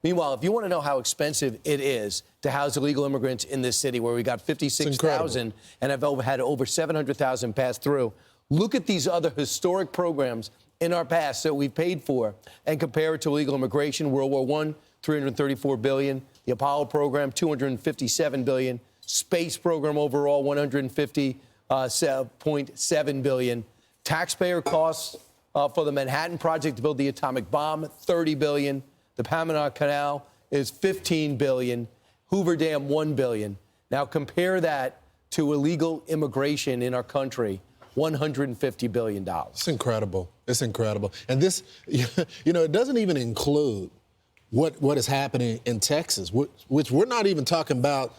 Meanwhile, if you want to know how expensive it is to house illegal immigrants in this city where we got 56,000 and have had over 700,000 pass through, look at these other historic programs in our past that we've paid for and compare it to illegal immigration. World War I, $334 billion. The Apollo program, $257 billion. Space program overall, $150.7 billion. Taxpayer costs for the Manhattan Project to build the atomic bomb, $30 billion. The Panama Canal is $15 billion. Hoover Dam, $1 billion. Now compare that to illegal immigration in our country, $150 billion. It's incredible. It's incredible. And this, it doesn't even include what is happening in Texas, which we're not even talking about.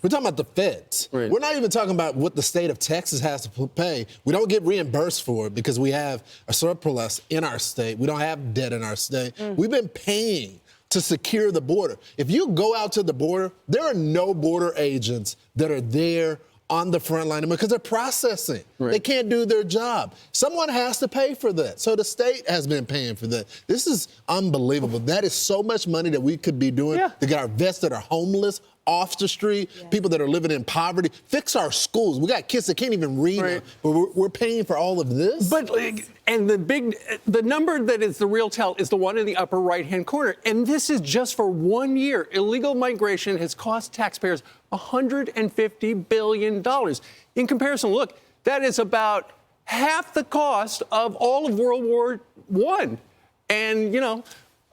We're talking about the feds. Right. We're not even talking about what the state of Texas has to pay. We don't get reimbursed for it because we have a surplus in our state. We don't have debt in our state. We've been paying to secure the border. If you go out to the border, there are no border agents that are there on the front line because they're processing. Right. They can't do their job. Someone has to pay for that. So the state has been paying for that. This is unbelievable. That is so much money that we could be doing to get our vets that are homeless off the street, people that are living in poverty, fix our schools. We got kids that can't even read, but we're paying for all of this. But and the number that is the real tell is the one in the upper right-hand corner, and this is just for 1 year. Illegal migration has cost taxpayers $150 billion. In comparison, look, that is about half the cost of all of World War I, and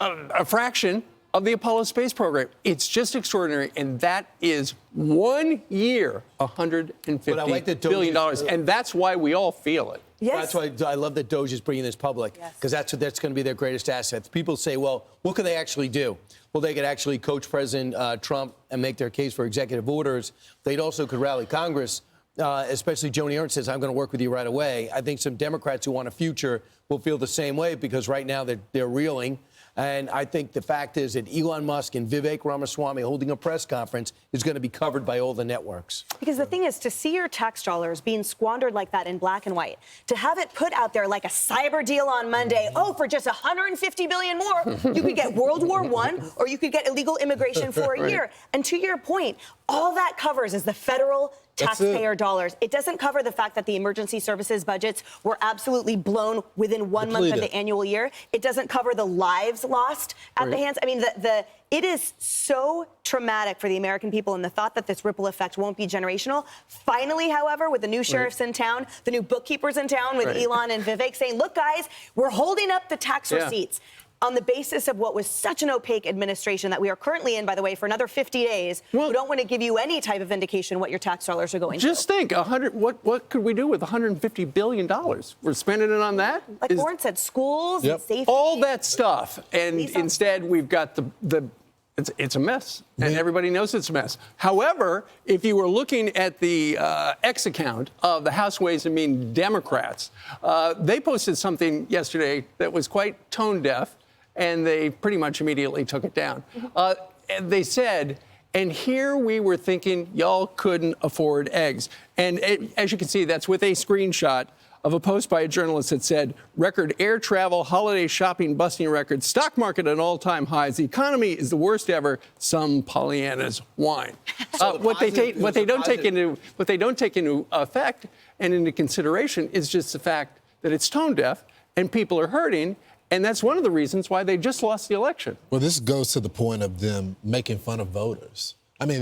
a fraction of the Apollo space program. It's just extraordinary, and that is 1 year, $150 billion, and that's why we all feel it. Yes. That's why I love that DOGE is bringing this public, because that's going to be their greatest asset. People say, well, what can they actually do? Well, they could actually coach President Trump and make their case for executive orders. They also could rally Congress, especially Joni Ernst says, I'm going to work with you right away. I think some Democrats who want a future will feel the same way because right now they're reeling. And I think the fact is that Elon Musk and Vivek Ramaswamy holding a press conference is going to be covered by all the networks. Because the thing is, to see your tax dollars being squandered like that in black and white, to have it put out there like a cyber deal on Monday, for just $150 billion more, you could get World War I or you could get illegal immigration for a year. And to your point, all that covers is the federal taxpayer dollars. It doesn't cover the fact that the emergency services budgets were absolutely blown within 1 month of the annual year. It doesn't cover the lives lost at the hands. I mean, it is so traumatic for the American people, and the thought that this ripple effect won't be generational. Finally, however, with the new sheriffs in town, the new bookkeepers in town, with Elon and Vivek saying, look, guys, we're holding up the tax receipts on the basis of what was such an opaque administration that we are currently in, by the way, for another 50 days. We don't want to give you any type of indication what your tax dollars are going to. Just think, what could we do with $150 billion? We're spending it on that? Like Warren said, schools, and safety. All that stuff. And instead, we've got it's a mess, and everybody knows it's a mess. However, if you were looking at the X account of the House Ways and Means Democrats, they posted something yesterday that was quite tone-deaf, and they pretty much immediately took it down. And they said, and here we were thinking y'all couldn't afford eggs. And as you can see, that's with a screenshot of a post by a journalist that said, record air travel, holiday shopping busting records, stock market at all-time highs, the economy is the worst ever, some Pollyannas whine. What they don't take into effect and into consideration is just the fact that it's tone deaf and people are hurting. And that's one of the reasons why they just lost the election. Well, this goes to the point of them making fun of voters. I mean,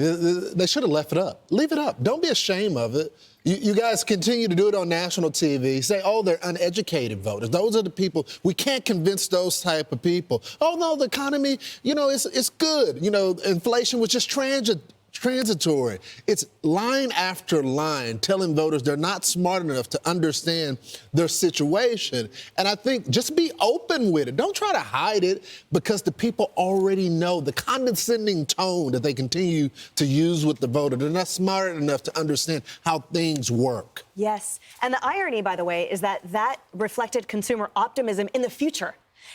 they should have left it up. Leave it up. Don't be ashamed of it. You guys continue to do it on national TV. Say, they're uneducated voters. Those are the people. We can't convince those type of people. Oh, no, the economy, it's good. Inflation was just transitory. It's line after line telling voters they're not smart enough to understand their situation. And I think just be open with it. Don't try to hide it because the people already know the condescending tone that they continue to use with the voter. They're not smart enough to understand how things work. Yes. And the irony, by the way, is that reflected consumer optimism in the future.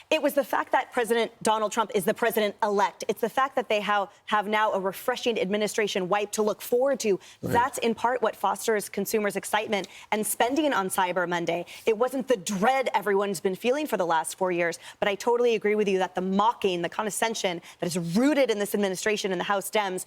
It was the fact that President Donald Trump is the president-elect. It's the fact that they have now a refreshing administration wipe to look forward to. Right. That's in part what fosters consumers' excitement and spending on Cyber Monday. It wasn't the dread everyone's been feeling for the last 4 years, but I totally agree with you that the mocking, the condescension that is rooted in this administration and the House Dems,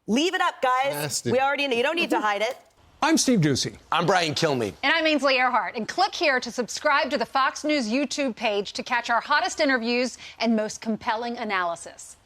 leave it up, guys. Nasty. We already know. You don't need to hide it. I'm Steve Ducey. I'm Brian Kilmeade. And I'm Ainsley Earhart. And click here to subscribe to the Fox News YouTube page to catch our hottest interviews and most compelling analysis.